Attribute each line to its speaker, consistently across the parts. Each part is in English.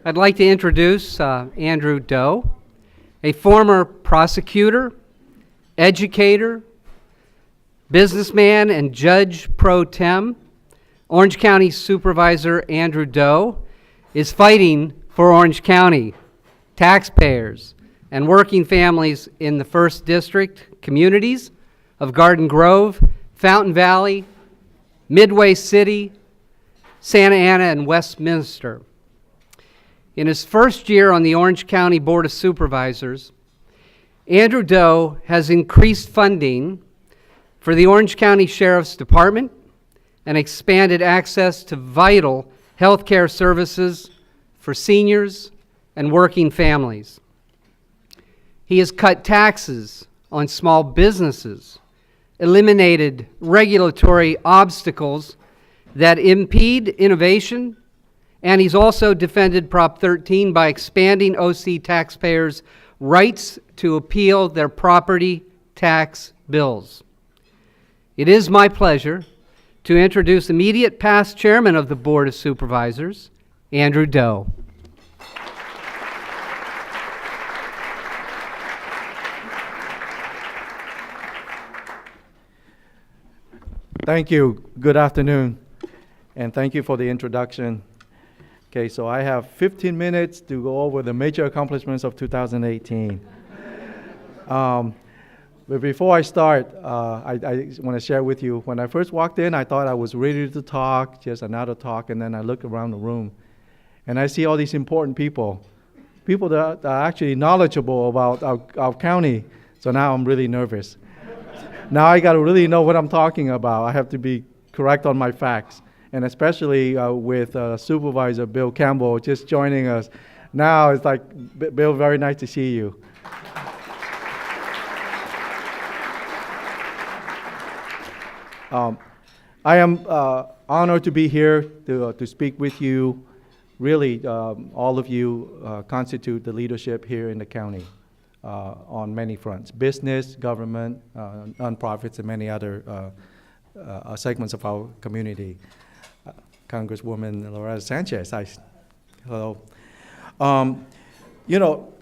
Speaker 1: I'd like to introduce Andrew Doe, a former prosecutor, educator, businessman, and judge pro tem. Orange County Supervisor Andrew Doe is fighting for Orange County taxpayers and working families in the 1st District communities of Garden Grove, Fountain Valley, Midway City, Santa Ana, and Westminster. In his first year on the Orange County Board of Supervisors, Andrew Doe has increased funding for the Orange County Sheriff's Department and expanded access to vital health care services for seniors and working families. He has cut taxes on small businesses, eliminated regulatory obstacles that impede innovation, and he's also defended Prop 13 by expanding OC taxpayers' rights to appeal their property tax bills. It is my pleasure to introduce immediate past chairman of the Board of Supervisors, Andrew Doe.
Speaker 2: Thank you. Good afternoon, and thank you for the introduction. Okay, so I have 15 minutes to go over the major accomplishments of 2018. But before I start, I want to share with you, when I first walked in, I thought I was ready to talk, just another talk, and then I look around the room, and I see all these important people that are actually knowledgeable about our county, so now I'm really nervous. Now I got to really know what I'm talking about. I have to be correct on my facts, and especially with Supervisor Bill Campbell just joining us. Now it's like, Bill, very nice to see you. I am honored to be here to speak with you. Really, all of you constitute the leadership here in the county on many fronts: business, government, nonprofits, and many other segments of our community. Congresswoman Loretta Sanchez, hello.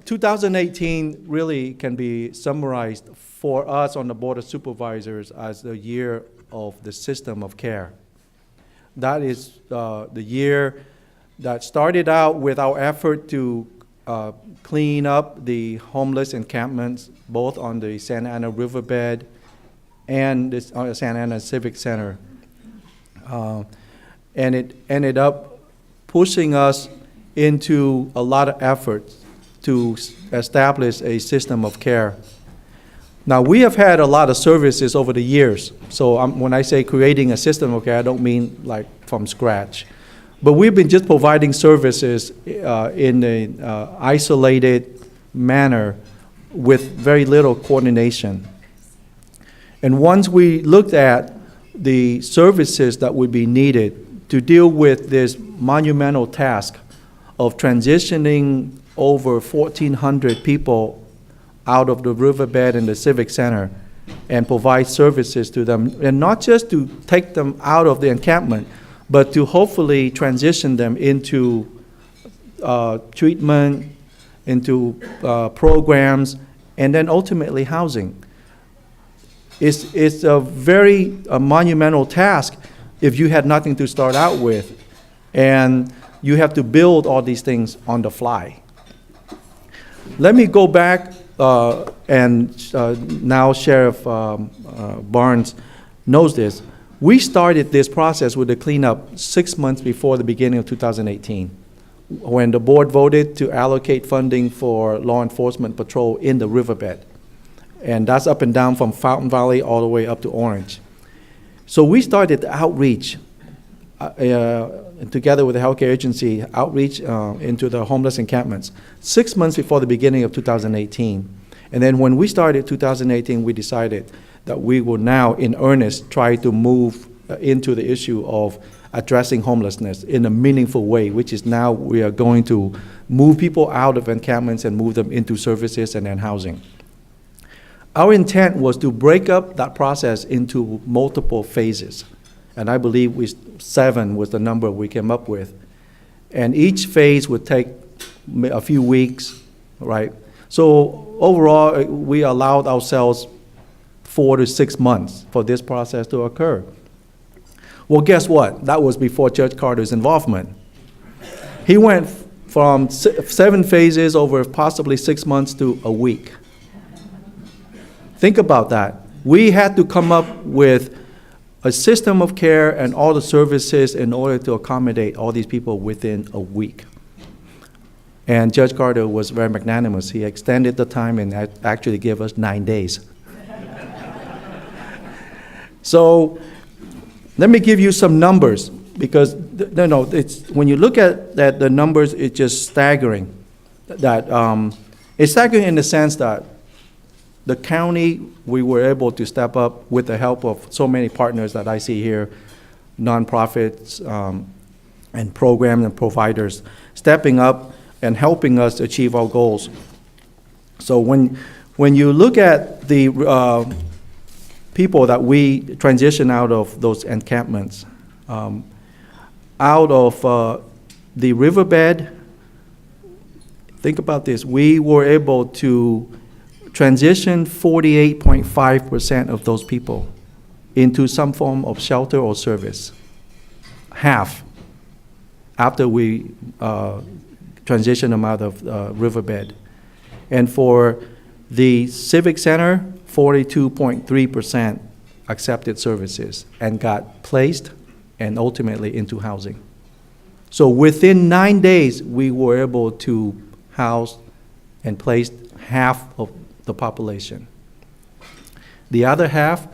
Speaker 2: 2018 really can be summarized for us on the Board of Supervisors as the year of the system of care. That is the year that started out with our effort to clean up the homeless encampments, both on the Santa Ana Riverbed and the Santa Ana Civic Center. And it ended up pushing us into a lot of efforts to establish a system of care. Now, we have had a lot of services over the years. So when I say creating a system of care, I don't mean like from scratch. But we've been just providing services in an isolated manner with very little coordination. And once we looked at the services that would be needed to deal with this monumental task of transitioning over 1,400 people out of the riverbed and the Civic Center and provide services to them, and not just to take them out of the encampment, but to hopefully transition them into treatment, into programs, and then ultimately housing. It's a very monumental task if you had nothing to start out with, and you have to build all these things on the fly. Let me go back and now Sheriff Barnes knows this. We started this process with the cleanup 6 months before the beginning of 2018, when the board voted to allocate funding for law enforcement patrol in the riverbed. And that's up and down from Fountain Valley all the way up to Orange. So we started the outreach together with the healthcare agency, outreach into the homeless encampments 6 months before the beginning of 2018. And then when we started 2018, we decided that we will now, in earnest, try to move into the issue of addressing homelessness in a meaningful way, which is now we are going to move people out of encampments and move them into services and then housing. Our intent was to break up that process into multiple phases. And I believe 7 was the number we came up with. And each phase would take a few weeks, right? So overall, we allowed ourselves 4 to 6 months for this process to occur. Well, guess what? That was before Judge Carter's involvement. He went from 7 phases over possibly 6 months to a week. Think about that. We had to come up with a system of care and all the services in order to accommodate all these people within a week. And Judge Carter was very magnanimous. He extended the time and actually gave us 9 days. So let me give you some numbers, because it's, when you look at the numbers, it's just staggering. It's staggering in the sense that the county, we were able to step up with the help of so many partners that I see here, nonprofits and program and providers, stepping up and helping us achieve our goals. So when you look at the people that we transition out of those encampments, out of the riverbed, think about this, we were able to transition 48.5% of those people into some form of shelter or service. Half, after we transition them out of riverbed. And for the Civic Center, 42.3% accepted services and got placed and ultimately into housing. So within 9 days, we were able to house and place half of the population. The other half,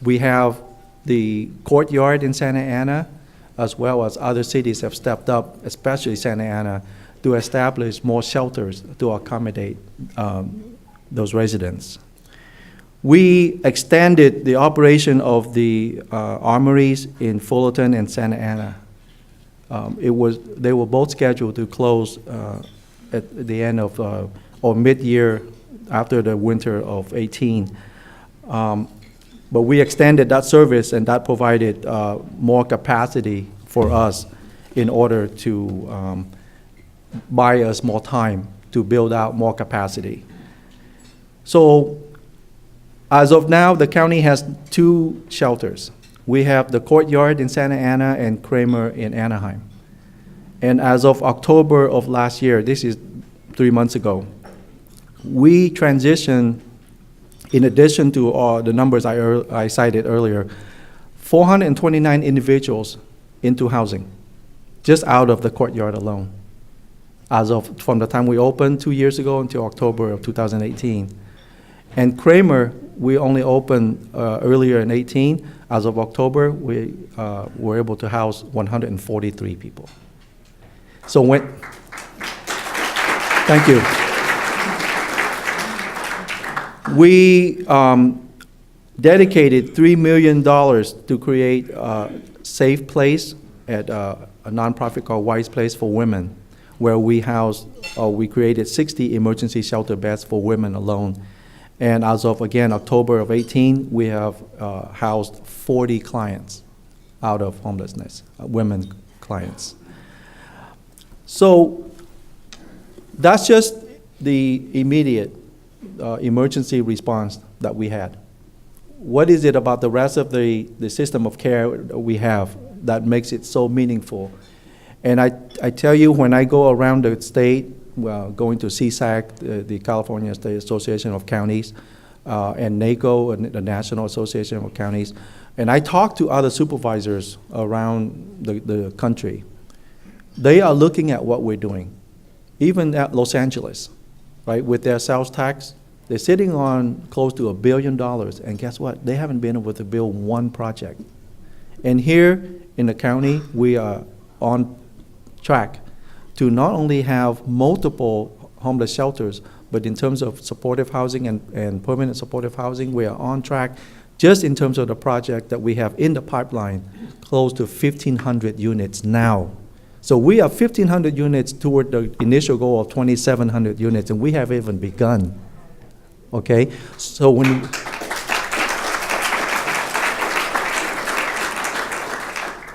Speaker 2: we have the courtyard in Santa Ana, as well as other cities have stepped up, especially Santa Ana, to establish more shelters to accommodate those residents. We extended the operation of the armories in Fullerton and Santa Ana. They were both scheduled to close at the end of, or mid-year after the winter of 18. But we extended that service, and that provided more capacity for us in order to buy us more time to build out more capacity. So as of now, the county has 2 shelters. We have the Courtyard in Santa Ana and Kramer in Anaheim. And as of October of last year, this is 3 months ago, we transitioned, in addition to the numbers I cited earlier, 429 individuals into housing, just out of the Courtyard alone, from the time we opened 2 years ago until October of 2018. And Kramer, we only opened earlier in 18. As of October, we were able to house 143 people. So thank you. We dedicated $3 million to create a safe place at a nonprofit called Wise Place for Women, where we created 60 emergency shelter beds for women alone. And as of, again, October of 18, we have housed 40 clients out of homelessness, women clients. So that's just the immediate emergency response that we had. What is it about the rest of the system of care we have that makes it so meaningful? And I tell you, when I go around the state, going to CSAC, the California State Association of Counties, and NACO, the National Association of Counties, and I talk to other supervisors around the country, they are looking at what we're doing. Even at Los Angeles, right, with their sales tax, they're sitting on close to $1 billion, and guess what? They haven't been able to build one project. And here in the county, we are on track to not only have multiple homeless shelters, but in terms of supportive housing and permanent supportive housing, we are on track just in terms of the project that we have in the pipeline, close to 1,500 units now. So we are 1,500 units toward the initial goal of 2,700 units, and we haven't even begun, okay? So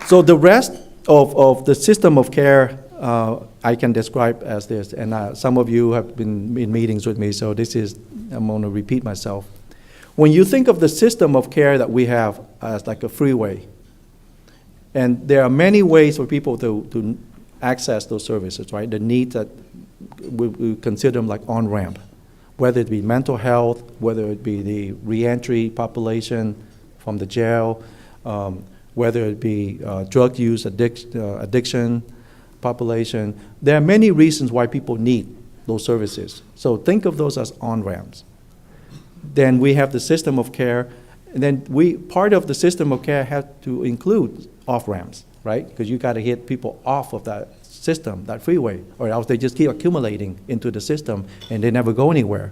Speaker 2: so the rest of the system of care I can describe as this, and some of you have been in meetings with me, so I'm going to repeat myself. When you think of the system of care that we have as like a freeway, and there are many ways for people to access those services, right? The needs that we consider them like on-ramp, whether it be mental health, whether it be the reentry population from the jail, whether it be drug use addiction population. There are many reasons why people need those services. So think of those as on-ramps. Then we have the system of care, and then part of the system of care has to include off-ramps, right? Because you got to get people off of that system, that freeway, or else they just keep accumulating into the system and they never go anywhere.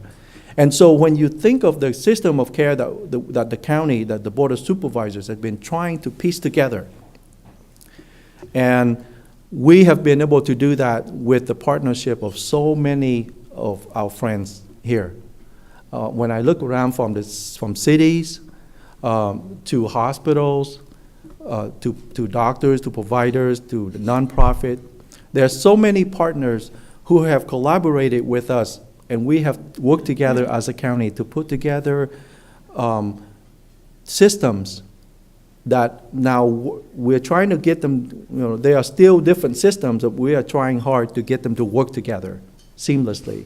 Speaker 2: And so when you think of the system of care that the county, that the Board of Supervisors have been trying to piece together, and we have been able to do that with the partnership of so many of our friends here. When I look around from cities to hospitals, to doctors, to providers, to the nonprofit, there are so many partners who have collaborated with us, and we have worked together as a county to put together systems that now we're trying to get them, they are still different systems, but we are trying hard to get them to work together seamlessly.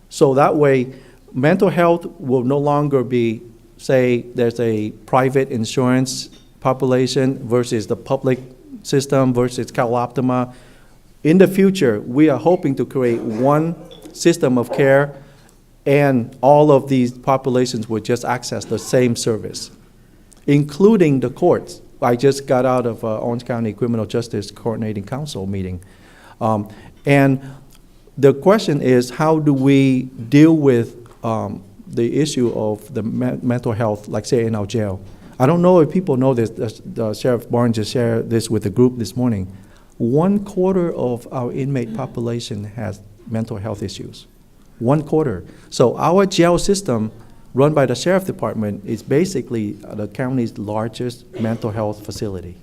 Speaker 2: So that way, mental health will no longer be, say, there's a private insurance population versus the public system versus CalOptima. In the future, we are hoping to create one system of care, and all of these populations will just access the same service, including the courts. I just got out of Orange County Criminal Justice Coordinating Council meeting. And the question is, how do we deal with the issue of the mental health, like say in our jail? I don't know if people know this, Sheriff Barnes just shared this with the group this morning. 1/4 of our inmate population has mental health issues. 1/4. So our jail system, run by the Sheriff Department, is basically the county's largest mental health facility.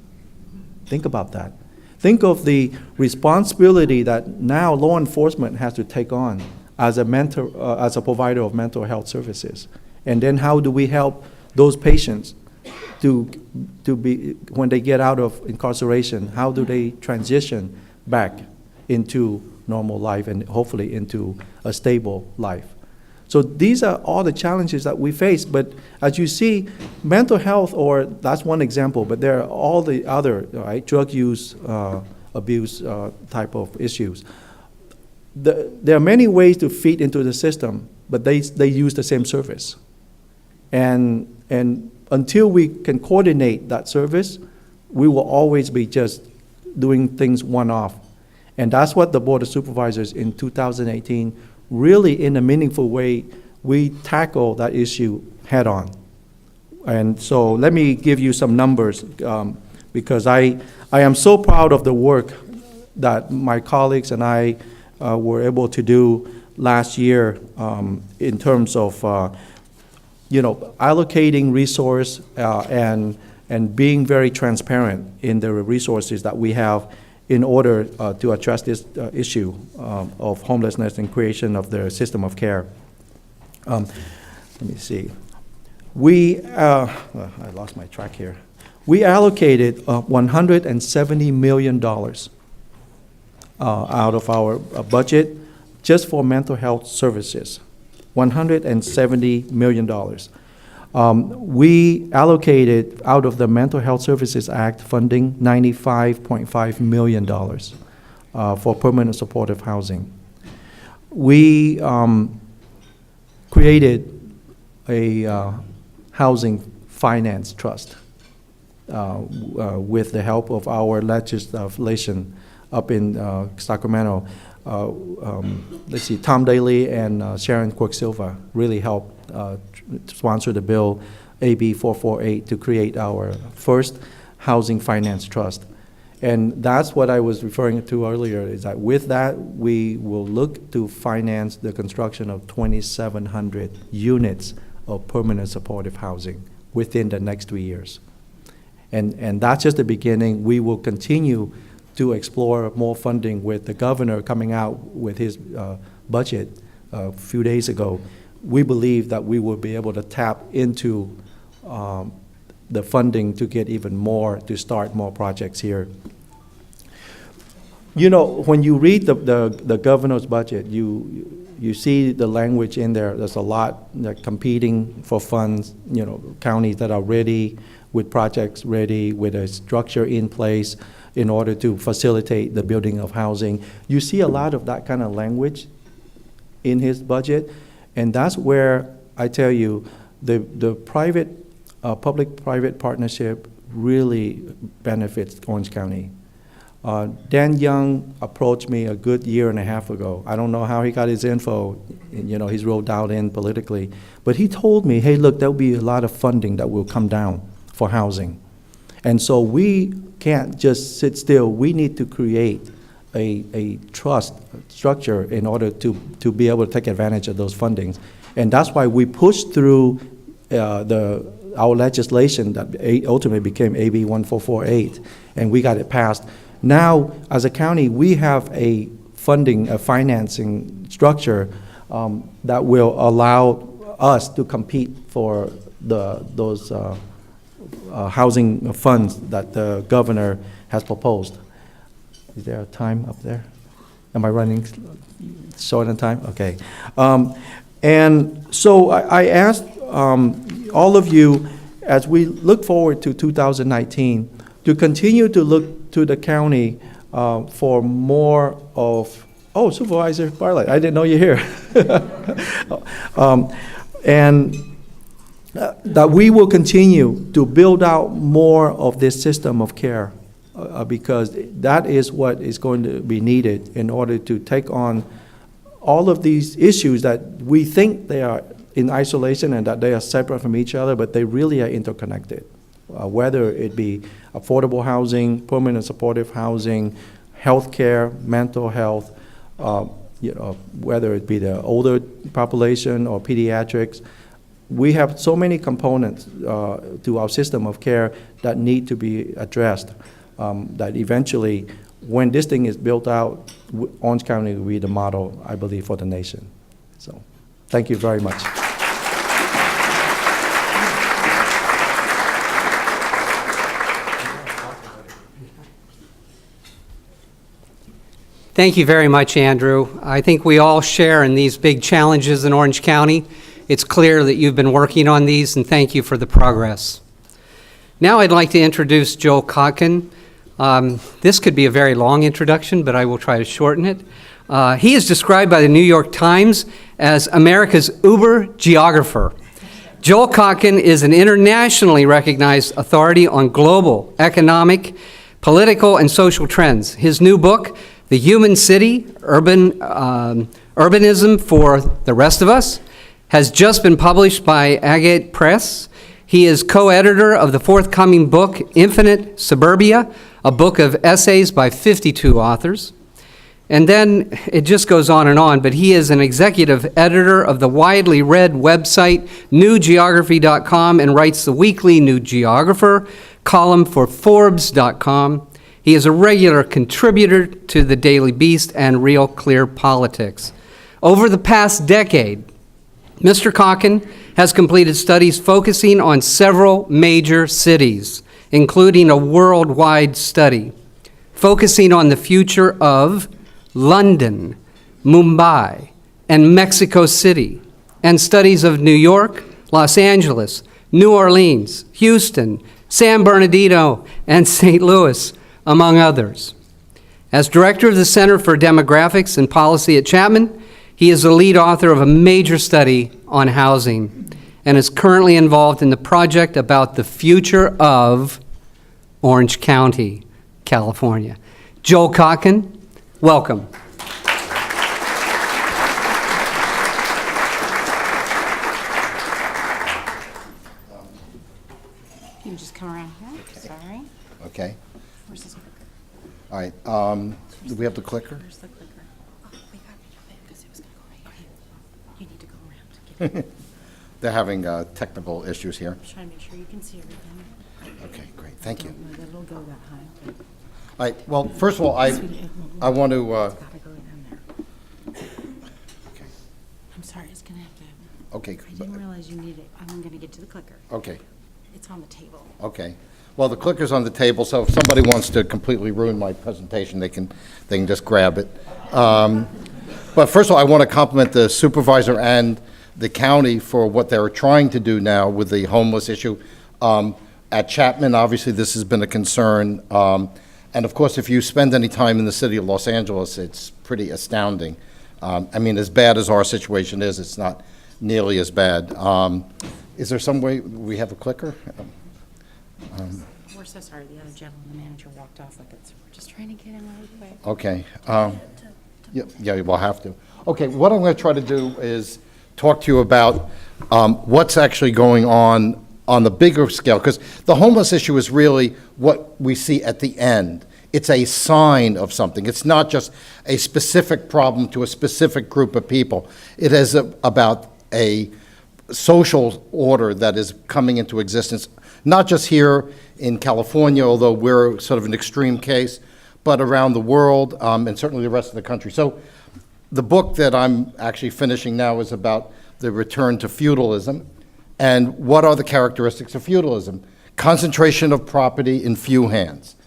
Speaker 2: Think about that. Think of the responsibility that now law enforcement has to take on as a provider of mental health services. And then how do we help those patients to be, when they get out of incarceration, how do they transition back into normal life and hopefully into a stable life? So these are all the challenges that we face. But as you see, mental health, or that's one example, but there are all the other, right, drug use, abuse type of issues. There are many ways to feed into the system, but they use the same service. And until we can coordinate that service, we will always be just doing things one-off. And that's what the Board of Supervisors in 2018, really in a meaningful way, we tackle that issue head on. And so let me give you some numbers, because I am so proud of the work that my colleagues and I were able to do last year in terms of allocating resource and being very transparent in the resources that we have in order to address this issue of homelessness and creation of the system of care. Let me see. I lost my track here. We allocated $170 million out of our budget just for mental health services. $170 million. We allocated out of the Mental Health Services Act funding $95.5 million for permanent supportive housing. We created a housing finance trust with the help of our legislation up in Sacramento. Let's see, Tom Daly and Sharon Quirk-Silva really helped sponsor the bill AB 448 to create our first housing finance trust. And that's what I was referring to earlier, is that with that, we will look to finance the construction of 2,700 units of permanent supportive housing within the next 3 years. And that's just the beginning. We will continue to explore more funding with the governor coming out with his budget a few days ago, we believe that we will be able to tap into the funding to get even more, to start more projects here. You know, when you read the governor's budget, you see the language in there. There's a lot that competing for funds, you know, counties that are ready, with projects ready, with a structure in place in order to facilitate the building of housing. You see a lot of that kind of language in his budget, and that's where I tell you the private, public-private partnership really benefits Orange County. Dan Young approached me a good year and a half ago. I don't know how he got his info. You know, he's rolled out in politically. But he told me, hey, look, there'll be a lot of funding that will come down for housing. And so we can't just sit still. We need to create a trust structure in order to be able to take advantage of those fundings. And that's why we pushed through our legislation that ultimately became AB 1448, and we got it passed. Now, as a county, we have a financing structure that will allow us to compete for those housing funds that the governor has proposed. Is there a time up there? Am I running short on time? Okay. And so I asked all of you, as we look forward to 2019, to continue to look to the county for more of, oh, Supervisor Bartlett, I didn't know you're here. And that we will continue to build out more of this system of care because that is what is going to be needed in order to take on all of these issues that we think they are in isolation and that they are separate from each other, but they really are interconnected. Whether it be affordable housing, permanent supportive housing, healthcare, mental health, you know, whether it be the older population or pediatrics, we have so many components to our system of care that need to be addressed. That eventually, when this thing is built out, Orange County will be the model, I believe, for the nation. So, thank you very much.
Speaker 1: Thank you very much, Andrew. I think we all share in these big challenges in Orange County. It's clear that you've been working on these, and thank you for the progress. Now I'd like to introduce Joel Kotkin. This could be a very long introduction, but I will try to shorten it. He is described by the New York Times as America's Uber geographer. Joel Kotkin is an internationally recognized authority on global, economic, political, and social trends. His new book, The Human City, Urbanism for the Rest of Us, has just been published by Agate Press. He is co-editor of the forthcoming book, Infinite Suburbia, a book of essays by 52 authors. And then it just goes on, but he is an executive editor of the widely read website newgeography.com and writes the weekly New Geographer column for Forbes.com. He is a regular contributor to the Daily Beast and Real Clear Politics. Over the past decade, Mr. Kotkin has completed studies focusing on several major cities, including a worldwide study focusing on the future of London, Mumbai, and Mexico City, and studies of New York, Los Angeles, New Orleans, Houston, San Bernardino, and St. Louis, among others. As director of the Center for Demographics and Policy at Chapman, he is the lead author of a major study on housing and is currently involved in the project about the future of Orange County, California. Joel Kotkin, welcome.
Speaker 3: You can just come around here. Sorry.
Speaker 4: Okay.
Speaker 3: Where's this clicker?
Speaker 4: All right. Do we have the clicker?
Speaker 3: Where's the clicker? Oh, we got it because it was going to go right here. You need to go around. Get it.
Speaker 4: They're having technical issues here.
Speaker 3: Try to make sure you can see everything.
Speaker 4: Okay, great. Thank you.
Speaker 3: No, it'll go that high.
Speaker 4: All right, well, first of all, I want to,
Speaker 3: Gotta go down there. I'm sorry, it's gonna have to,
Speaker 4: okay,
Speaker 3: I didn't realize you needed, I'm gonna get to the clicker.
Speaker 4: okay,
Speaker 3: It's on the table.
Speaker 4: okay. Well, the clicker's on the table, so if somebody wants to completely ruin my presentation, they can just grab it. But first of all, I want to compliment the supervisor and the county for what they're trying to do now with the homeless issue. At Chapman, obviously, this has been a concern. And of course, if you spend any time in the city of Los Angeles, it's pretty astounding. I mean, as bad as our situation is, it's not nearly as bad. Is there some way we have a clicker?
Speaker 3: We're so sorry, the other gentleman, the manager, walked off like it's, we're just trying to get him really quick.
Speaker 4: Okay. Yeah, we'll have to. Okay, what I'm going to try to do is talk to you about what's actually going on the bigger scale, because the homeless issue is really what we see at the end. It's a sign of something. It's not just a specific problem to a specific group of people. It is about a social order that is coming into existence, not just here in California, although we're sort of an extreme case, but around the world, and certainly the rest of the country. So the book that I'm actually finishing now is about the return to feudalism. And what are the characteristics of feudalism? Concentration of property in few hands.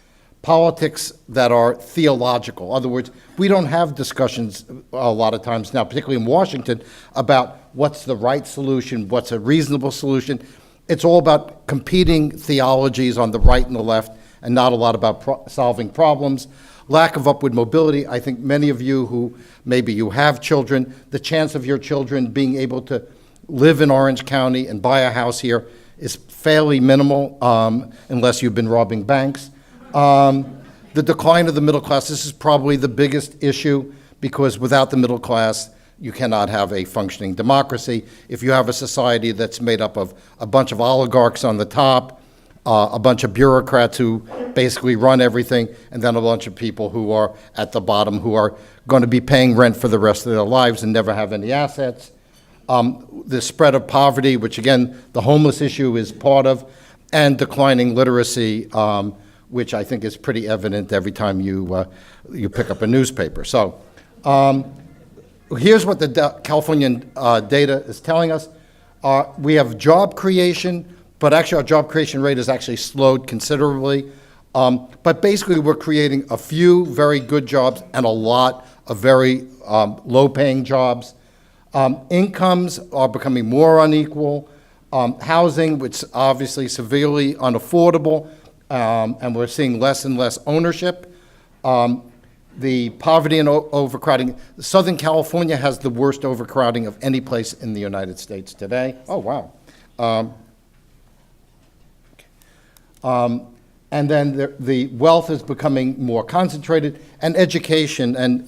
Speaker 4: Politics that are theological. In other words, we don't have discussions a lot of times now, particularly in Washington, about what's the right solution, what's a reasonable solution. It's all about competing theologies on the right and the left, and not a lot about solving problems. Lack of upward mobility. I think many of you who maybe you have children, the chance of your children being able to live in Orange County and buy a house here is fairly minimal, unless you've been robbing banks. The decline of the middle class, this is probably the biggest issue, because without the middle class, you cannot have a functioning democracy. If you have a society that's made up of a bunch of oligarchs on the top, a bunch of bureaucrats who basically run everything, and then a bunch of people who are at the bottom who are going to be paying rent for the rest of their lives and never have any assets. The spread of poverty, which again, the homeless issue is part of, and declining literacy, which I think is pretty evident every time you pick up a newspaper. So here's what the Californian data is telling us. We have job creation, but actually our job creation rate has actually slowed considerably. But basically we're creating a few very good jobs and a lot of very low-paying jobs. Incomes are becoming more unequal. Housing, which is obviously severely unaffordable, and we're seeing less and less ownership. The poverty and overcrowding. Southern California has the worst overcrowding of any place in the United States today. Oh, wow. And then the wealth is becoming more concentrated, and education, and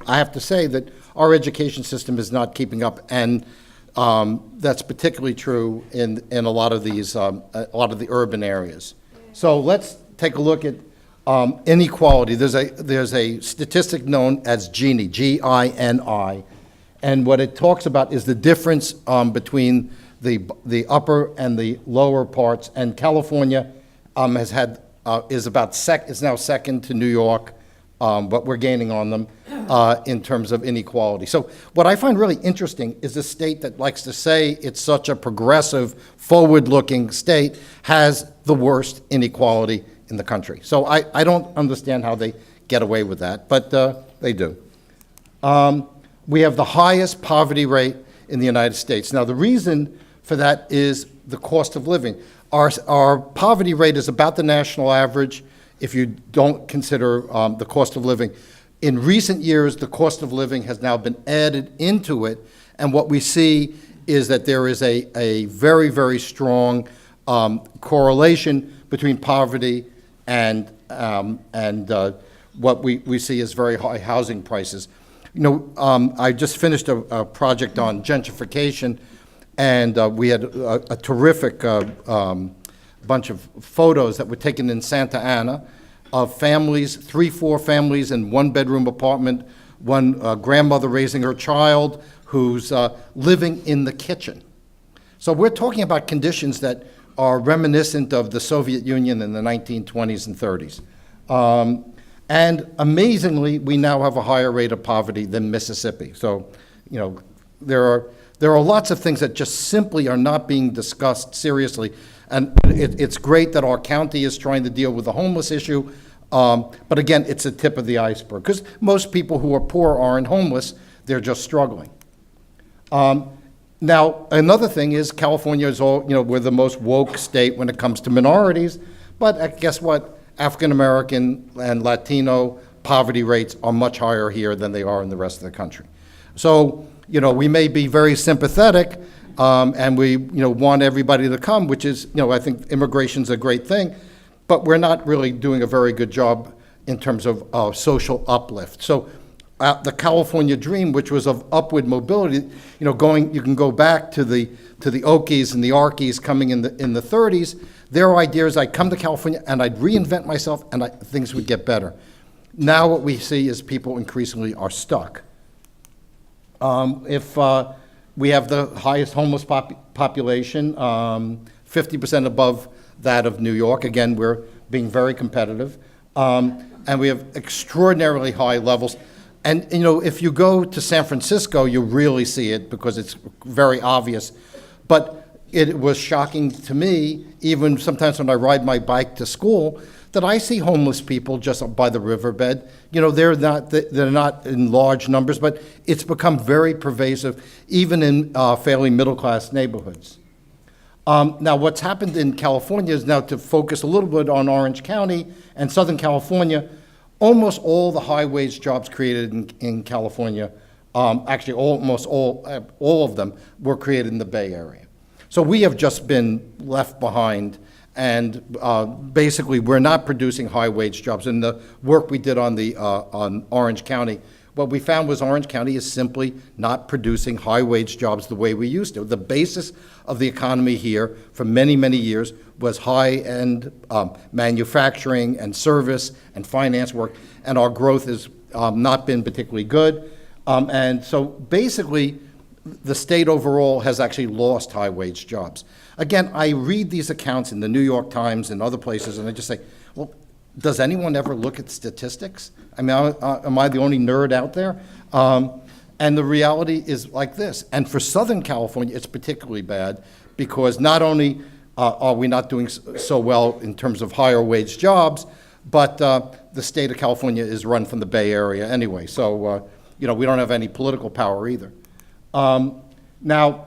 Speaker 4: I have to say that our education system is not keeping up, and that's particularly true in a lot of these, a lot of the urban areas. So let's take a look at inequality. There's a statistic known as Gini, G-I-N-I, and what it talks about is the difference between the upper and the lower parts, and California is now second to New York, but we're gaining on them in terms of inequality. So what I find really interesting is a state that likes to say it's such a progressive, forward-looking state has the worst inequality in the country. So I don't understand how they get away with that, but they do. We have the highest poverty rate in the United States. Now, the reason for that is the cost of living. Our poverty rate is about the national average if you don't consider the cost of living. In recent years, the cost of living has now been added into it, and what we see is that there is a very, very strong correlation between poverty and what we see as very high housing prices. I just finished a project on gentrification, and we had a terrific bunch of photos that were taken in Santa Ana of families, 3-4 families in one-bedroom apartment, one grandmother raising her child who's living in the kitchen. So we're talking about conditions that are reminiscent of the Soviet Union in the 1920s and 30s. And amazingly, we now have a higher rate of poverty than Mississippi. So, you know, there are lots of things that just simply are not being discussed seriously. And it's great that our county is trying to deal with the homeless issue. But again, it's a tip of the iceberg, because most people who are poor aren't homeless, they're just struggling. Now, another thing is California is all, you know, we're the most woke state when it comes to minorities, but guess what? African American and Latino poverty rates are much higher here than they are in the rest of the country. So, you know, we may be very sympathetic, and we, you know, want everybody to come, which is, you know, I think immigration's a great thing, but we're not really doing a very good job in terms of social uplift. So the California dream, which was of upward mobility, you know, you can go back to the Okies and the Arkies coming in the 30s. Their idea is I'd come to California and I'd reinvent myself and things would get better. Now what we see is people increasingly are stuck. If we have the highest homeless population, 50% above that of New York. Again, we're being very competitive. And we have extraordinarily high levels. And, you know, if you go to San Francisco, you really see it because it's very obvious. But it was shocking to me, even sometimes when I ride my bike to school, that I see homeless people just by the riverbed. You know, they're not in large numbers, but it's become very pervasive, even in fairly middle-class neighborhoods. Now, what's happened in California is, now to focus a little bit on Orange County and Southern California, almost all the high-wage jobs created in California, actually almost all of them were created in the Bay Area. So we have just been left behind, and basically we're not producing high-wage jobs. In the work we did on Orange County, what we found was Orange County is simply not producing high-wage jobs the way we used to. The basis of the economy here for many, many years was high-end manufacturing and service and finance work, and our growth has not been particularly good. And so basically, the state overall has actually lost high-wage jobs. Again, I read these accounts in the New York Times and other places, and I just say, well, does anyone ever look at statistics? I mean, am I the only nerd out there? And the reality is like this. And for Southern California, it's particularly bad because not only are we not doing so well in terms of higher wage jobs, but the state of California is run from the Bay Area anyway. So, you know, we don't have any political power either. Now,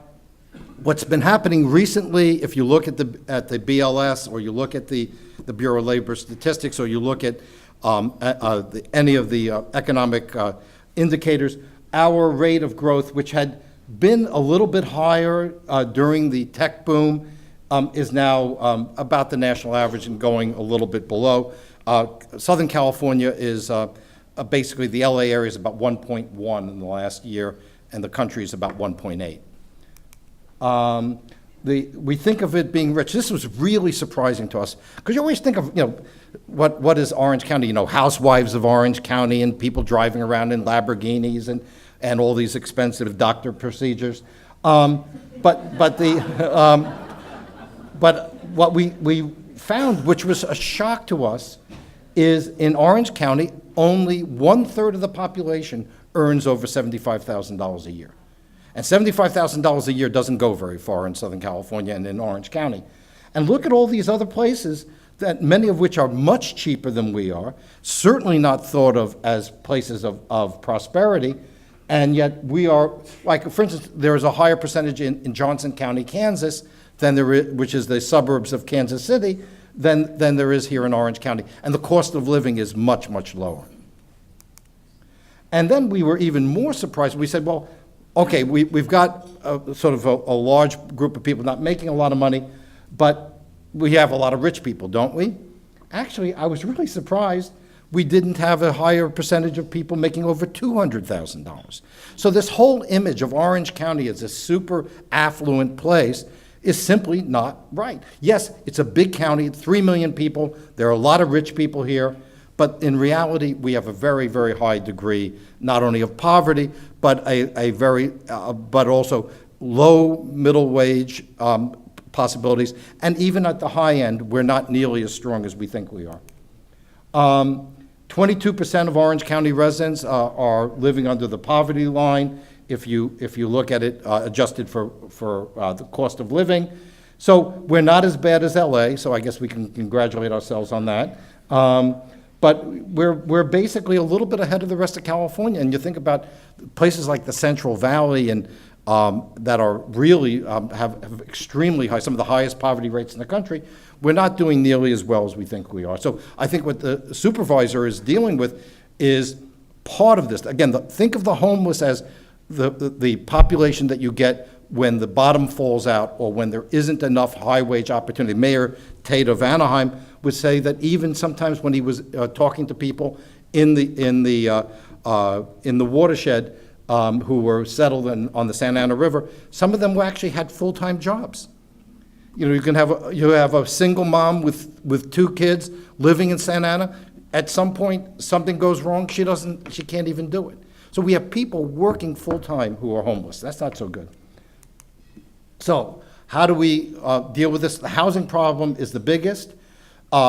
Speaker 4: what's been happening recently, if you look at the BLS, or you look at the Bureau of Labor Statistics, or you look at any of the economic indicators, our rate of growth, which had been a little bit higher during the tech boom, is now about the national average and going a little bit below. Southern California is basically, the LA area is about 1.1 in the last year, and the country is about 1.8. We think of it being rich. This was really surprising to us, because you always think of, you know, what is Orange County? You know, housewives of Orange County and people driving around in Lamborghinis and all these expensive doctor procedures. But what we found, which was a shock to us, is in Orange County, only 1/3 of the population earns over $75,000 a year. And $75,000 a year doesn't go very far in Southern California and in Orange County. And look at all these other places, that many of which are much cheaper than we are, certainly not thought of as places of prosperity, and yet we are, like, for instance, there is a higher percentage in Johnson County, Kansas, than there is, which is the suburbs of Kansas City, than there is here in Orange County. And the cost of living is much, much lower. And then we were even more surprised. We said, well, okay, we've got sort of a large group of people not making a lot of money, but we have a lot of rich people, don't we? Actually, I was really surprised we didn't have a higher percentage of people making over $200,000. So this whole image of Orange County as a super affluent place is simply not right. Yes, it's a big county, 3 million people, there are a lot of rich people here, but in reality, we have a very, very high degree, not only of poverty, but but also low middle wage possibilities, and even at the high end, we're not nearly as strong as we think we are. 22% of Orange County residents are living under the poverty line, if you look at it adjusted for the cost of living. So we're not as bad as LA, so I guess we can congratulate ourselves on that. But we're basically a little bit ahead of the rest of California. And you think about places like the Central Valley and that are really have extremely high, some of the highest poverty rates in the country. We're not doing nearly as well as we think we are. So I think what the supervisor is dealing with is part of this. Again, think of the homeless as the population that you get when the bottom falls out or when there isn't enough high-wage opportunity. Mayor Tate of Anaheim would say that even sometimes when he was talking to people in the watershed who were settled on the Santa Ana River, some of them actually had full-time jobs. You know, you have a single mom with 2 kids living in Santa Ana. At some point, something goes wrong. She can't even do it. So we have people working full-time who are homeless. That's not so good. So how do we deal with this? The housing problem is the biggest.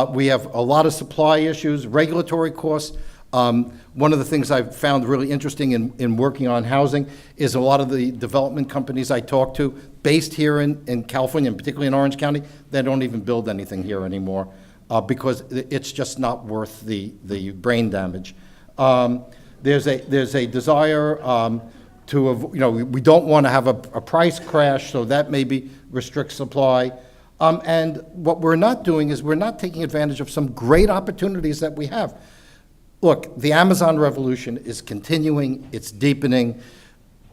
Speaker 4: We have a lot of supply issues, regulatory costs. One of the things I've found really interesting in working on housing is a lot of the development companies I talk to, based here in California, and particularly in Orange County, they don't even build anything here anymore because it's just not worth the brain damage. There's a desire to, we don't want to have a price crash, so that maybe restricts supply. And what we're not doing is we're not taking advantage of some great opportunities that we have. Look, the Amazon revolution is continuing, it's deepening.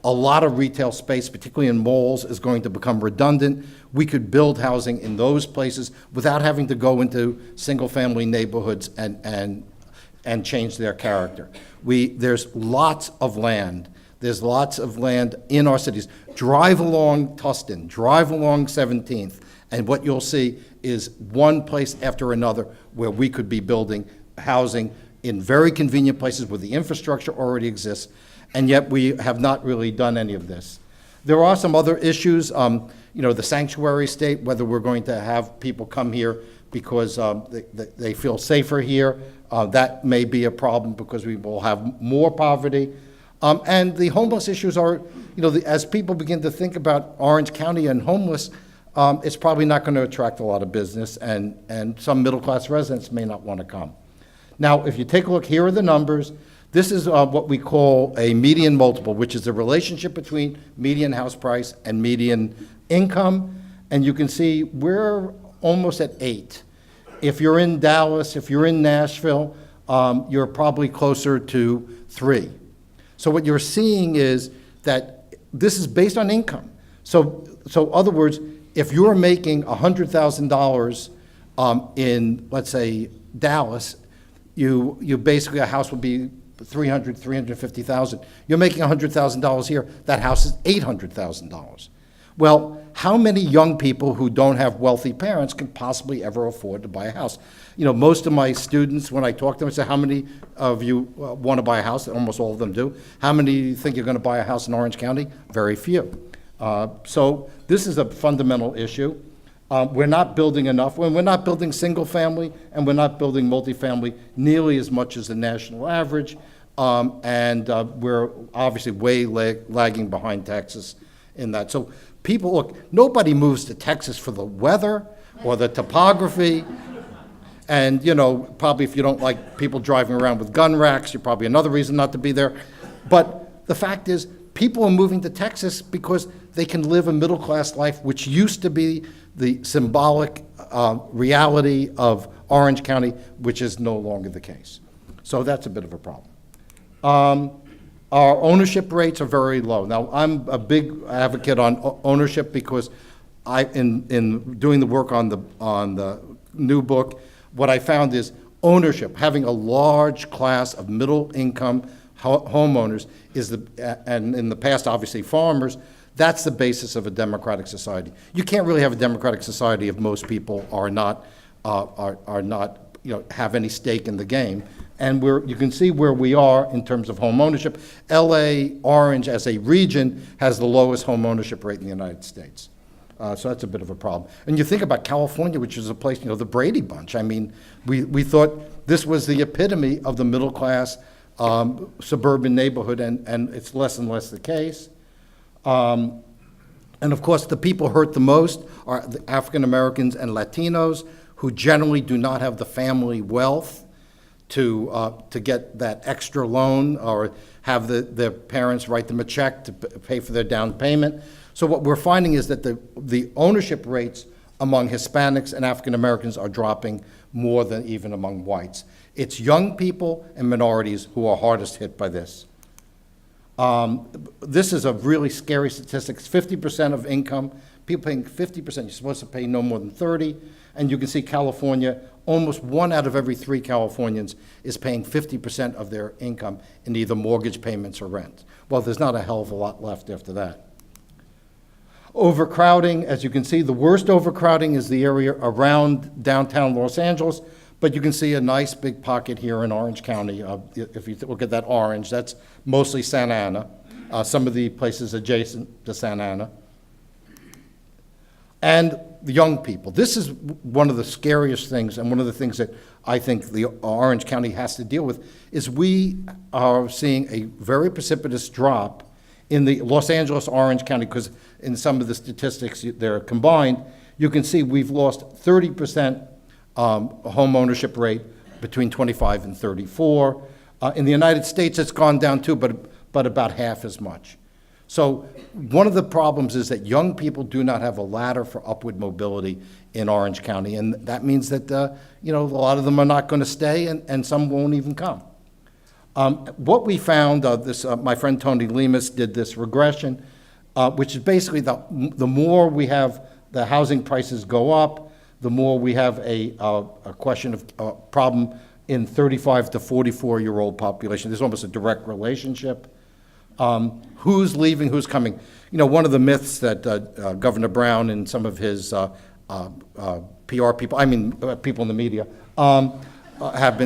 Speaker 4: A lot of retail space, particularly in malls, is going to become redundant. We could build housing in those places without having to go into single-family neighborhoods and change their character. There's lots of land. There's lots of land in our cities. Drive along Tustin, drive along 17th, and what you'll see is one place after another where we could be building housing in very convenient places where the infrastructure already exists, and yet we have not really done any of this. There are some other issues, the sanctuary state, whether we're going to have people come here because they feel safer here. That may be a problem because we will have more poverty. And the homeless issues are, as people begin to think about Orange County and homeless, it's probably not going to attract a lot of business, and some middle-class residents may not want to come. Now, if you take a look, here are the numbers. This is what we call a median multiple, which is the relationship between median house price and median income. And you can see we're almost at 8. If you're in Dallas, if you're in Nashville, you're probably closer to 3. So what you're seeing is that this is based on income. So other words, if you're making $100,000 in, let's say, Dallas, you basically, a house would be $350,000. You're making $100,000 here. That house is $800,000. Well, how many young people who don't have wealthy parents can possibly ever afford to buy a house? Most of my students, when I talk to them, I say, how many of you want to buy a house? Almost all of them do. How many do you think you're going to buy a house in Orange County? Very few. So this is a fundamental issue. We're not building enough. We're not building single family, and we're not building multifamily nearly as much as the national average. And we're obviously way lagging behind Texas in that. So people, look, nobody moves to Texas for the weather or the topography. And, probably if you don't like people driving around with gun racks, you're probably another reason not to be there. But the fact is, people are moving to Texas because they can live a middle-class life, which used to be the symbolic reality of Orange County, which is no longer the case. So that's a bit of a problem. Our ownership rates are very low. Now, I'm a big advocate on ownership because in doing the work on the new book, what I found is ownership, having a large class of middle-income homeowners and in the past, obviously, farmers. That's the basis of a democratic society. You can't really have a democratic society if most people are not have any stake in the game. And you can see where we are in terms of home ownership. LA, Orange, as a region, has the lowest home ownership rate in the United States. So that's a bit of a problem. And you think about California, which is a place, the Brady Bunch. I mean, we thought this was the epitome of the middle-class suburban neighborhood, and it's less and less the case. And of course, the people hurt the most are the African Americans and Latinos, who generally do not have the family wealth to get that extra loan or have their parents write them a check to pay for their down payment. So what we're finding is that the ownership rates among Hispanics and African Americans are dropping more than even among whites. It's young people and minorities who are hardest hit by this. This is a really scary statistic. It's 50% of income, people paying 50%. You're supposed to pay no more than 30. And you can see California, almost 1 out of every 3 Californians is paying 50% of their income in either mortgage payments or rent. Well, there's not a hell of a lot left after that. Overcrowding, as you can see, the worst overcrowding is the area around downtown Los Angeles, but you can see a nice big pocket here in Orange County. If you look at that orange, that's mostly Santa Ana, some of the places adjacent to Santa Ana. And the young people. This is one of the scariest things, and one of the things that I think the Orange County has to deal with, is we are seeing a very precipitous drop in the Los Angeles, Orange County, because in some of the statistics they're combined, you can see we've lost 30% home ownership rate between 25 and 34. In the United States, it's gone down too, but about half as much. So one of the problems is that young people do not have a ladder for upward mobility in Orange County, and that means that a lot of them are not going to stay, and some won't even come. What we found, my friend Tony Lemus did this regression, which is basically the more we have the housing prices go up, the more we have a question of problem in 35 to 44-year-old population. There's almost a direct relationship. Who's leaving, who's coming? One of the myths that Governor Brown and some of his PR people, people in the media, have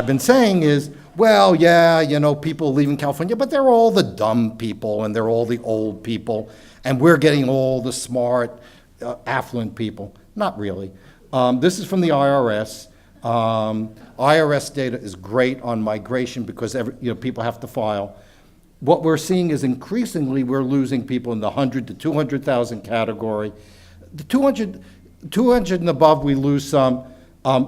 Speaker 4: been saying is, well, yeah, people leaving California, but they're all the dumb people and they're all the old people, and we're getting all the smart, affluent people. Not really. This is from the IRS. IRS data is great on migration because people have to file. What we're seeing is increasingly we're losing people in the 100 to 200,000 category. The 200 and above, we lose some.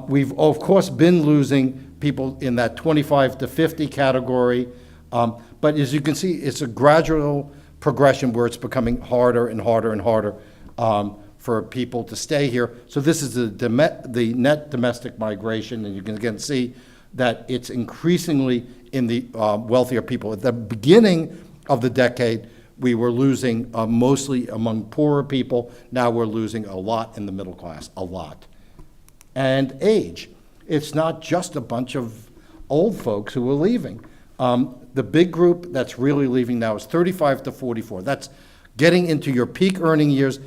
Speaker 4: We've, of course, been losing people in that 25 to 50 category. But as you can see, it's a gradual progression where it's becoming harder and harder and harder for people to stay here. So this is the net domestic migration, and you can again see that it's increasingly in the wealthier people. At the beginning of the decade, we were losing mostly among poorer people. Now we're losing a lot in the middle class, a lot. And age. It's not just a bunch of old folks who are leaving. The big group that's really leaving now is 35 to 44. That's getting into your peak earning years.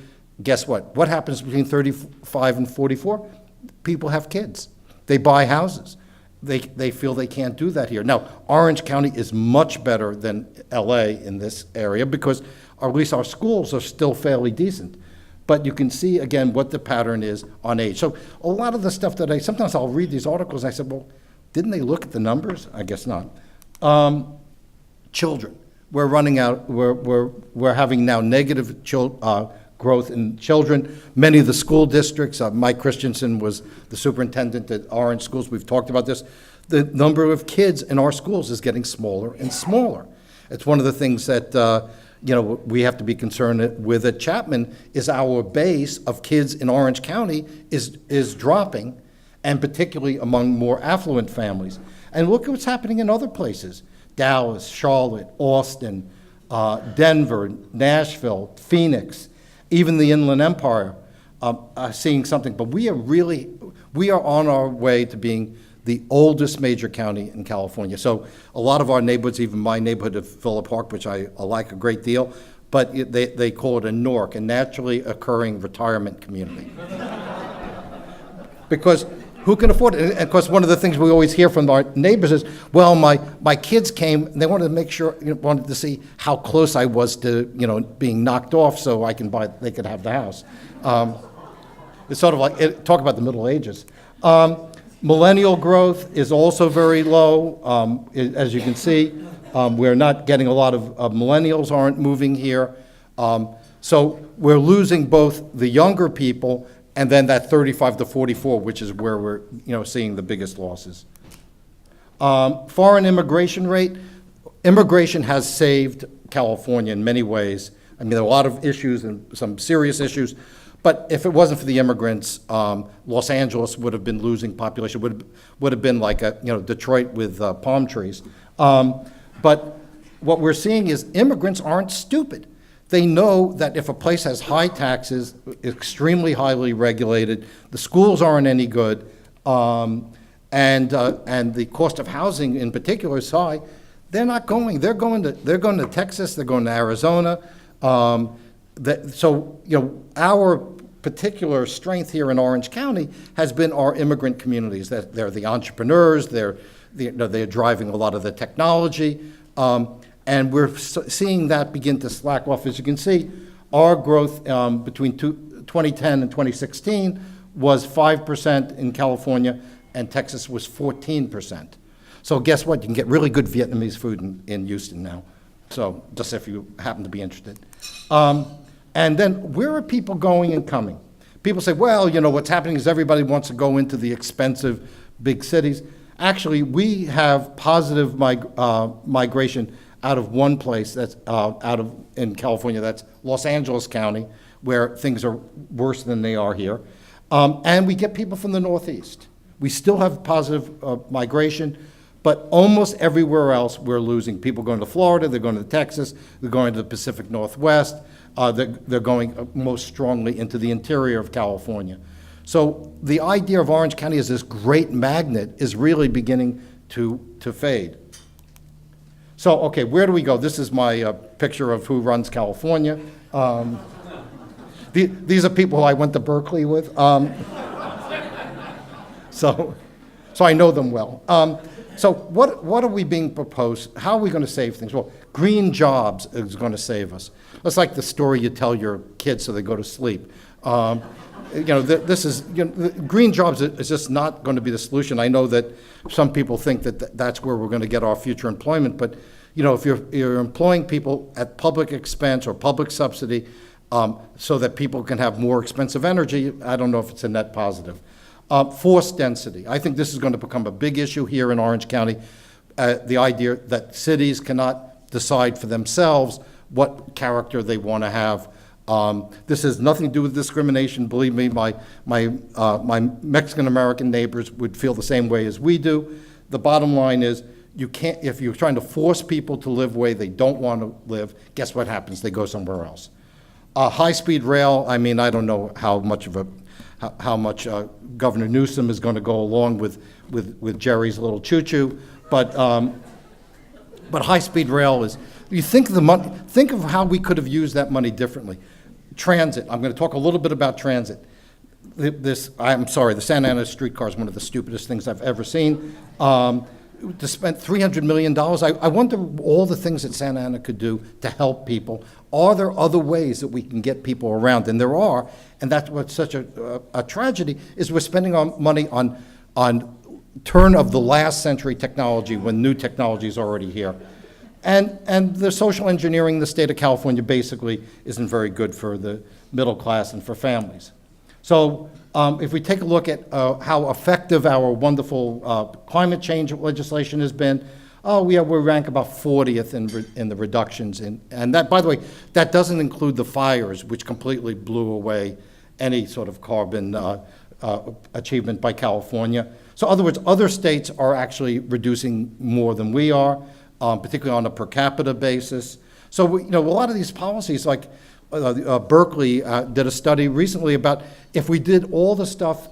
Speaker 4: Guess what? What happens between 35 and 44? People have kids. They buy houses. They feel they can't do that here. Now, Orange County is much better than LA in this area because at least our schools are still fairly decent. But you can see, again, what the pattern is on age. So a lot of the stuff that sometimes I'll read these articles and I said, well, didn't they look at the numbers? I guess not. Children. We're running out, we're having now negative growth in children. Many of the school districts, Mike Christensen was the superintendent at Orange Schools, we've talked about this. The number of kids in our schools is getting smaller and smaller. It's one of the things that we have to be concerned with at Chapman is our base of kids in Orange County is dropping, and particularly among more affluent families. And look at what's happening in other places. Dallas, Charlotte, Austin, Denver, Nashville, Phoenix, even the Inland Empire are seeing something. But we are on our way to being the oldest major county in California. So a lot of our neighborhoods, even my neighborhood of Phillip Park, which I like a great deal, but they call it a NORC, a naturally occurring retirement community. Because who can afford it? And of course, one of the things we always hear from our neighbors is, well, my kids came, and they wanted to make sure, wanted to see how close I was to, being knocked off so they could have the house. It's sort of like, talk about the Middle Ages. Millennial growth is also very low. As you can see, we're not getting a lot of millennials aren't moving here. So we're losing both the younger people and then that 35 to 44, which is where we're seeing the biggest losses. Foreign immigration rate. Immigration has saved California in many ways. I mean, there are a lot of issues and some serious issues, but if it wasn't for the immigrants, Los Angeles would have been losing population, would have been like Detroit with palm trees. But what we're seeing is immigrants aren't stupid. They know that if a place has high taxes, extremely highly regulated, the schools aren't any good, and the cost of housing in particular is high, they're not going. They're going to Texas. They're going to Arizona. So our particular strength here in Orange County has been our immigrant communities. That they're the entrepreneurs. They're driving a lot of the technology. And we're seeing that begin to slack off. As you can see, our growth between 2010 and 2016 was 5% in California, and Texas was 14%. So guess what? You can get really good Vietnamese food in Houston now. So just if you happen to be interested. And then where are people going and coming? People say, well, what's happening is everybody wants to go into the expensive big cities. Actually, we have positive migration out of one place that's in California, that's Los Angeles County, where things are worse than they are here. And we get people from the Northeast. We still have positive migration, but almost everywhere else we're losing. People going to Florida, they're going to Texas, they're going to the Pacific Northwest, they're going most strongly into the interior of California. So the idea of Orange County as this great magnet is really beginning to fade. So, okay, where do we go? This is my picture of who runs California. These are people I went to Berkeley with. So I know them well. So what are we being proposed? How are we going to save things? Well, green jobs is going to save us. That's like the story you tell your kids so they go to sleep. This is green jobs is just not going to be the solution. I know that some people think that that's where we're going to get our future employment, but if you're employing people at public expense or public subsidy, so that people can have more expensive energy, I don't know if it's a net positive. Forced density. I think this is going to become a big issue here in Orange County. The idea that cities cannot decide for themselves what character they want to have. This has nothing to do with discrimination. Believe me, my Mexican-American neighbors would feel the same way as we do. The bottom line is, you can't, if you're trying to force people to live the way they don't want to live, guess what happens? They go somewhere else. High-speed rail, I mean, I don't know how much Governor Newsom is going to go along with Jerry's little choo-choo, but high-speed rail is, you think of how we could have used that money differently. Transit, I'm going to talk a little bit about transit. I'm sorry, the Santa Ana streetcar is one of the stupidest things I've ever seen. To spend $300 million, I wonder all the things that Santa Ana could do to help people. Are there other ways that we can get people around? And there are, and that's what's such a tragedy, is we're spending our money on turn of the last century technology when new technology is already here. And the social engineering in the state of California basically isn't very good for the middle class and for families. So if we take a look at how effective our wonderful climate change legislation has been, we rank about 40th in the reductions. And that, by the way, that doesn't include the fires, which completely blew away any sort of carbon achievement by California. So in other words, other states are actually reducing more than we are, particularly on a per capita basis. So a lot of these policies, like Berkeley did a study recently about if we did all the stuff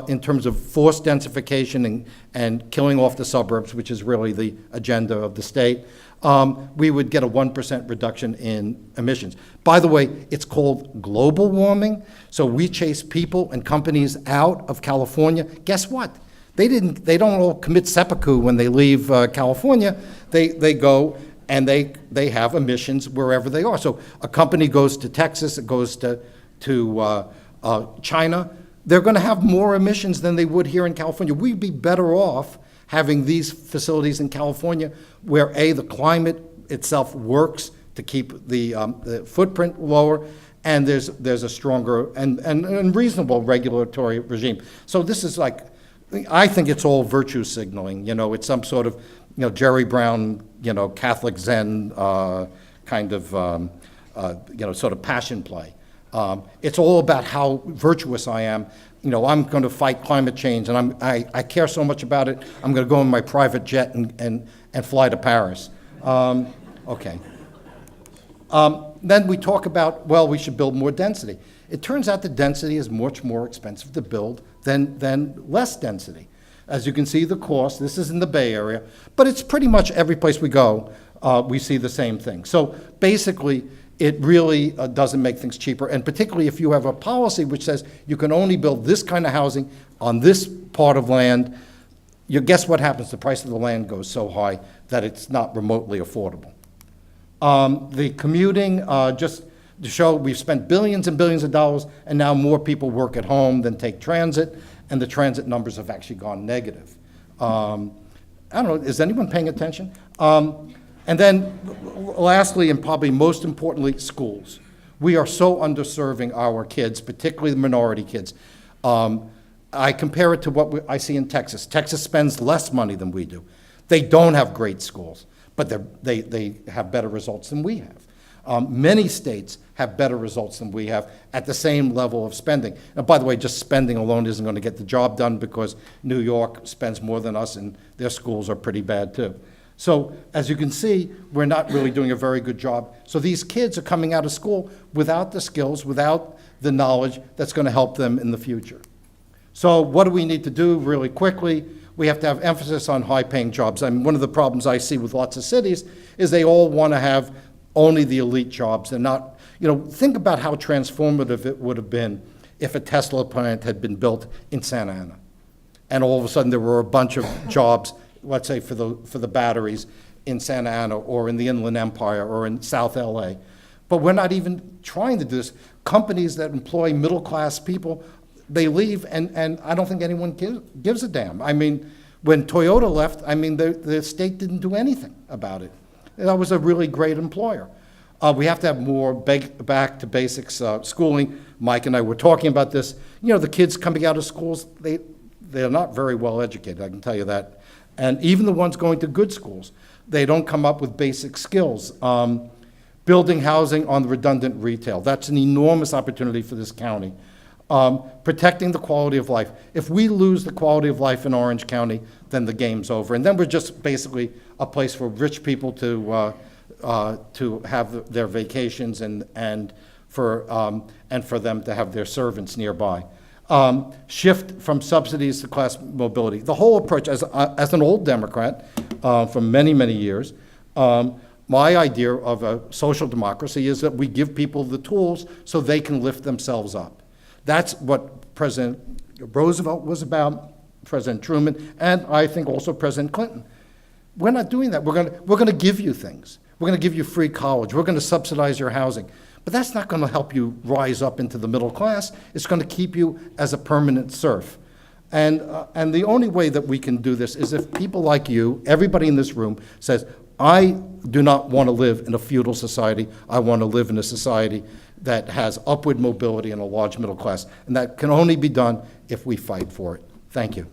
Speaker 4: in terms of forced densification and killing off the suburbs, which is really the agenda of the state, we would get a 1% reduction in emissions. By the way, it's called global warming. So we chase people and companies out of California. Guess what? They don't all commit seppuku when they leave California. They go and they have emissions wherever they are. So a company goes to Texas, it goes to China, they're going to have more emissions than they would here in California. We'd be better off having these facilities in California where, A, the climate itself works to keep the footprint lower, and there's a stronger and reasonable regulatory regime. So this is like, I think it's all virtue signaling. It's some sort of, Jerry Brown, Catholic Zen kind of, sort of passion play. It's all about how virtuous I am. I'm going to fight climate change, and I care so much about it, I'm going to go in my private jet and fly to Paris. Okay. Then we talk about, well, we should build more density. It turns out the density is much more expensive to build than less density. As you can see, the cost, this is in the Bay Area, but it's pretty much every place we go, we see the same thing. So basically, it really doesn't make things cheaper, and particularly if you have a policy which says you can only build this kind of housing on this part of land, guess what happens? The price of the land goes so high that it's not remotely affordable. The commuting, just to show we've spent billions and billions of dollars, and now more people work at home than take transit, and the transit numbers have actually gone negative. I don't know, is anyone paying attention? And then lastly, and probably most importantly, schools. We are so underserving our kids, particularly the minority kids. I compare it to what I see in Texas. Texas spends less money than we do. They don't have great schools, but they have better results than we have. Many states have better results than we have at the same level of spending. And by the way, just spending alone isn't going to get the job done, because New York spends more than us, and their schools are pretty bad too. So as you can see, we're not really doing a very good job. So these kids are coming out of school without the skills, without the knowledge that's going to help them in the future. So what do we need to do really quickly? We have to have emphasis on high-paying jobs. I mean, one of the problems I see with lots of cities is they all want to have only the elite jobs. They're not, think about how transformative it would have been if a Tesla plant had been built in Santa Ana, and all of a sudden there were a bunch of jobs, let's say for the batteries in Santa Ana or in the Inland Empire or in South LA. But we're not even trying to do this. Companies that employ middle-class people, they leave, and I don't think anyone gives a damn. I mean, when Toyota left, I mean, the state didn't do anything about it. That was a really great employer. We have to have more back to basics schooling. Mike and I were talking about this. The kids coming out of schools, they're not very well educated, I can tell you that. And even the ones going to good schools, they don't come up with basic skills. Building housing on redundant retail, that's an enormous opportunity for this county. Protecting the quality of life. If we lose the quality of life in Orange County, then the game's over. And then we're just basically a place for rich people to have their vacations and for them to have their servants nearby. Shift from subsidies to class mobility. The whole approach, as an old Democrat for many, many years, my idea of a social democracy is that we give people the tools so they can lift themselves up. That's what President Roosevelt was about, President Truman, and I think also President Clinton. We're not doing that. We're going to give you things. We're going to give you free college. We're going to subsidize your housing. But that's not going to help you rise up into the middle class. It's going to keep you as a permanent serf. And the only way that we can do this is if people like you, everybody in this room, says, I do not want to live in a feudal society. I want to live in a society that has upward mobility and a large middle class. And that can only be done if we fight for it. Thank you.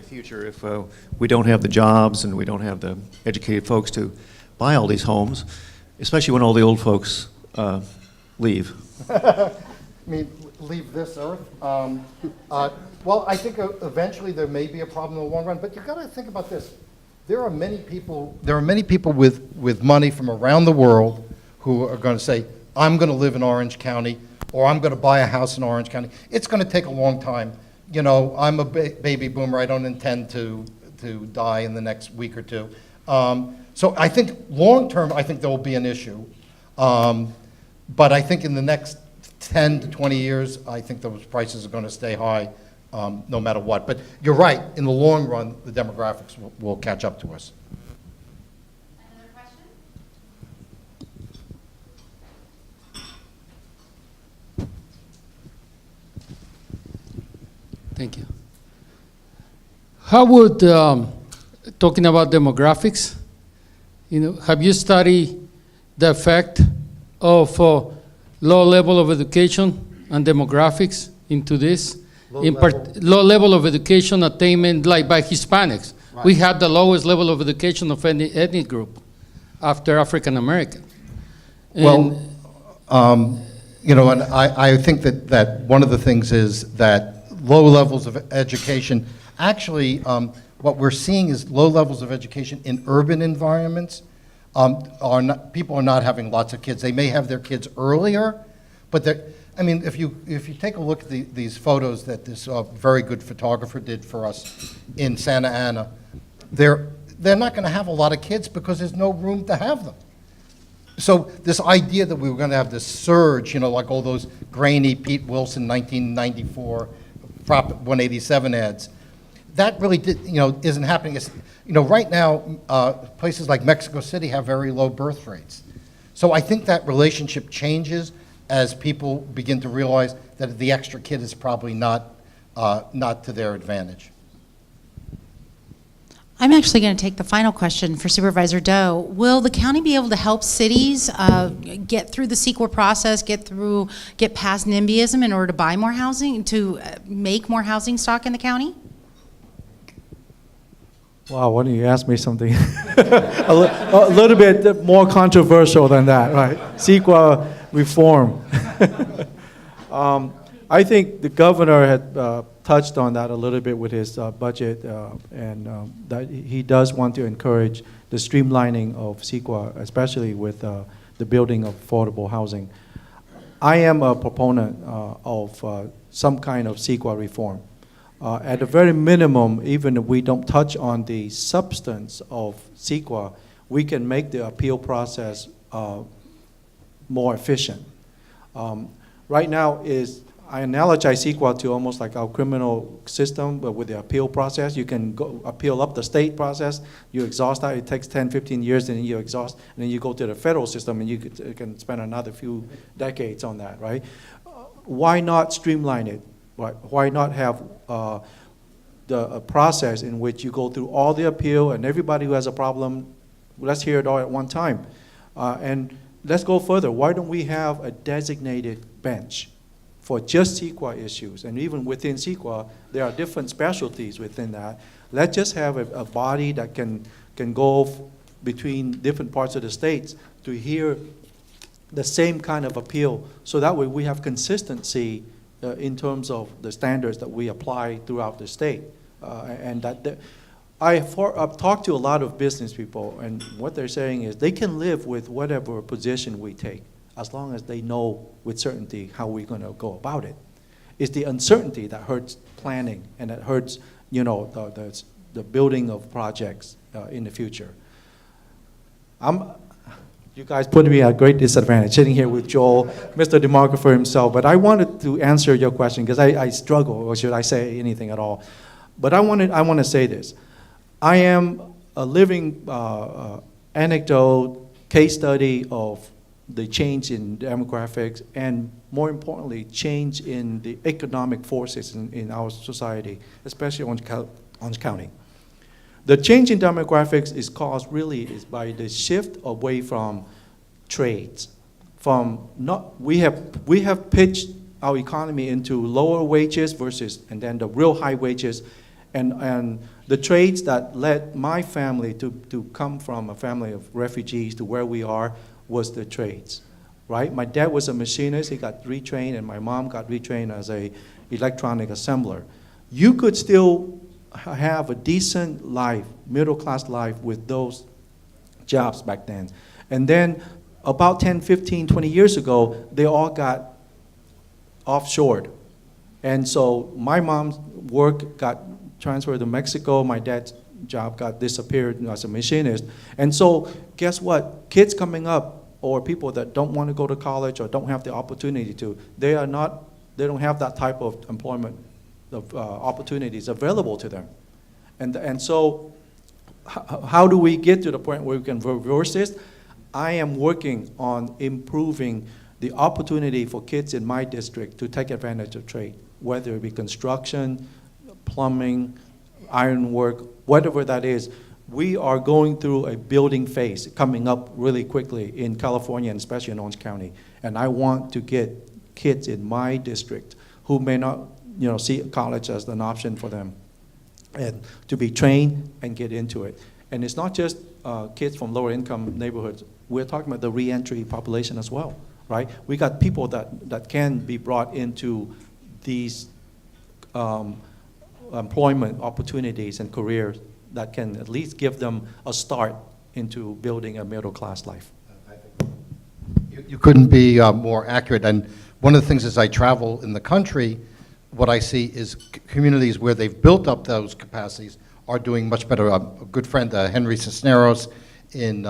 Speaker 5: Future if we don't have the jobs and we don't have the educated folks to buy all these homes, especially when all the old folks leave.
Speaker 4: I mean, leave this earth? Well, I think eventually there may be a problem in the long run, but you've got to think about this. There are many people with money from around the world who are going to say, I'm going to live in Orange County, or I'm going to buy a house in Orange County. It's going to take a long time. You know, I'm a baby boomer. I don't intend to die in the next week or two. So I think long-term, I think there will be an issue. But I think in the next 10 to 20 years, I think those prices are going to stay high no matter what. But you're right, in the long run, the demographics will catch up to us.
Speaker 6: Another question?
Speaker 7: Thank you. How would, talking about demographics, have you studied the effect of low level of education and demographics into this? Low level of education attainment, like by Hispanics.
Speaker 4: Right.
Speaker 7: We had the lowest level of education of any ethnic group after African American.
Speaker 4: Well, and I think that one of the things is that low levels of education, actually, what we're seeing is low levels of education in urban environments. People are not having lots of kids. They may have their kids earlier, but if you take a look at these photos that this very good photographer did for us in Santa Ana, they're not going to have a lot of kids because there's no room to have them. So this idea that we were going to have this surge, like all those grainy Pete Wilson 1994 Prop 187 ads, that really isn't happening. Right now, places like Mexico City have very low birth rates. So I think that relationship changes as people begin to realize that the extra kid is probably not to their advantage.
Speaker 3: I'm actually going to take the final question for Supervisor Doe. Will the county be able to help cities get through the CEQA process, get past NIMBYism in order to buy more housing, to make more housing stock in the county?
Speaker 2: Wow, why don't you ask me something a little bit more controversial than that, right? CEQA reform. I think the governor had touched on that a little bit with his budget, and that he does want to encourage the streamlining of CEQA, especially with the building of affordable housing. I am a proponent of some kind of CEQA reform. At the very minimum, even if we don't touch on the substance of CEQA, we can make the appeal process more efficient. Right now I analogize CEQA to almost like our criminal system, but with the appeal process. You can go appeal up the state process, you exhaust that, it takes 10, 15 years, and then you exhaust, and then you go to the federal system, and you can spend another few decades on that, right? Why not streamline it? Why not have a process in which you go through all the appeal, and everybody who has a problem, let's hear it all at one time. And let's go further. Why don't we have a designated bench for just CEQA issues? And even within CEQA, there are different specialties within that. Let's just have a body that can go between different parts of the states to hear the same kind of appeal, so that way we have consistency in terms of the standards that we apply throughout the state. I've talked to a lot of business people, and what they're saying is they can live with whatever position we take, as long as they know with certainty how we're going to go about it. It's the uncertainty that hurts planning, and that hurts, the building of projects in the future. You guys put me at a great disadvantage sitting here with Joel, Mr. Demographer himself, but I wanted to answer your question because I struggle, or should I say anything at all? But I want to say this. I am a living anecdote, case study of the change in demographics, and more importantly, change in the economic forces in our society, especially Orange County. The change in demographics is caused by the shift away from trades. We have pitched our economy into lower wages and then the real high wages, and the trades that led my family to come from a family of refugees to where we are was the trades, right? My dad was a machinist, he got retrained, and my mom got retrained as a electronic assembler. You could still have a decent life, middle-class life with those jobs back then. And then about 10, 15, 20 years ago, they all got offshored. And so my mom's work got transferred to Mexico, my dad's job got disappeared as a machinist. And so guess what? Kids coming up or people that don't want to go to college or don't have the opportunity to, they don't have that type of employment opportunities available to them. And so how do we get to the point where we can reverse this? I am working on improving the opportunity for kids in my district to take advantage of trade, whether it be construction, plumbing, ironwork, whatever that is. We are going through a building phase coming up really quickly in California and especially in Orange County. And I want to get kids in my district who may not see college as an option for them and to be trained and get into it. And it's not just kids from lower income neighborhoods. We're talking about the reentry population as well, right? We got people that can be brought into these employment opportunities and careers that can at least give them a start into building a middle-class life.
Speaker 4: You couldn't be more accurate. And one of the things as I travel in the country, what I see is communities where they've built up those capacities are doing much better. A good friend, Henry Cisneros in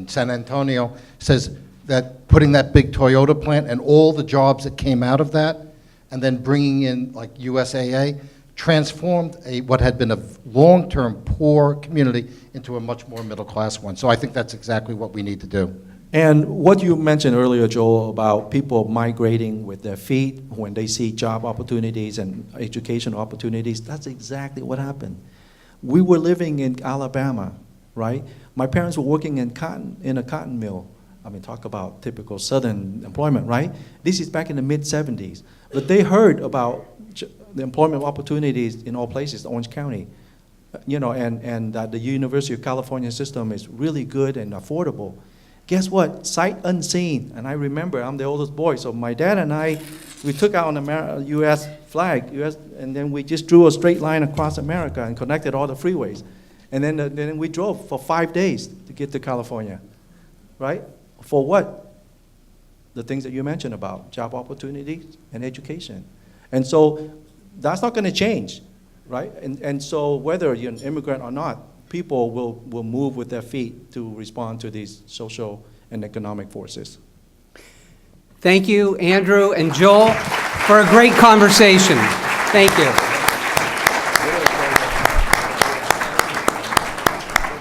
Speaker 4: San Antonio, says that putting that big Toyota plant and all the jobs that came out of that, and then bringing in like USAA, transformed what had been a long-term poor community into a much more middle-class one. So I think that's exactly what we need to do.
Speaker 2: And what you mentioned earlier, Joel, about people migrating with their feet when they see job opportunities and education opportunities, that's exactly what happened. We were living in Alabama, right? My parents were working in a cotton mill. I mean, talk about typical Southern employment, right? This is back in the mid-'70s. But they heard about the employment opportunities in all places, Orange County, and that the University of California system is really good and affordable. Guess what? Sight unseen. And I remember, I'm the oldest boy, so my dad and I, we took out an U.S. flag, and then we just drew a straight line across America and connected all the freeways. And then we drove for 5 days to get to California, right? For what? The things that you mentioned about job opportunities and education. And so that's not going to change, right? And so whether you're an immigrant or not, people will move with their feet to respond to these social and economic forces.
Speaker 1: Thank you, Andrew and Joel, for a great conversation. Thank you.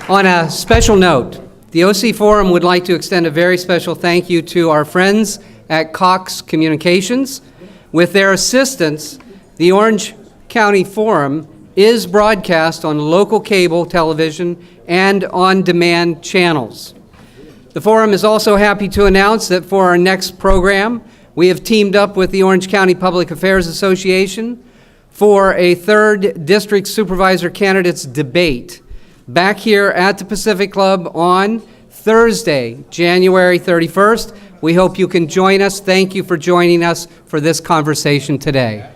Speaker 1: On a special note, the OC Forum would like to extend a very special thank you to our friends at Cox Communications. With their assistance, the Orange County Forum is broadcast on local cable television and on-demand channels. The Forum is also happy to announce that for our next program, we have teamed up with the Orange County Public Affairs Association for a 3rd District Supervisor Candidates debate back here at the Pacific Club on Thursday, January 31st. We hope you can join us. Thank you for joining us for this conversation today.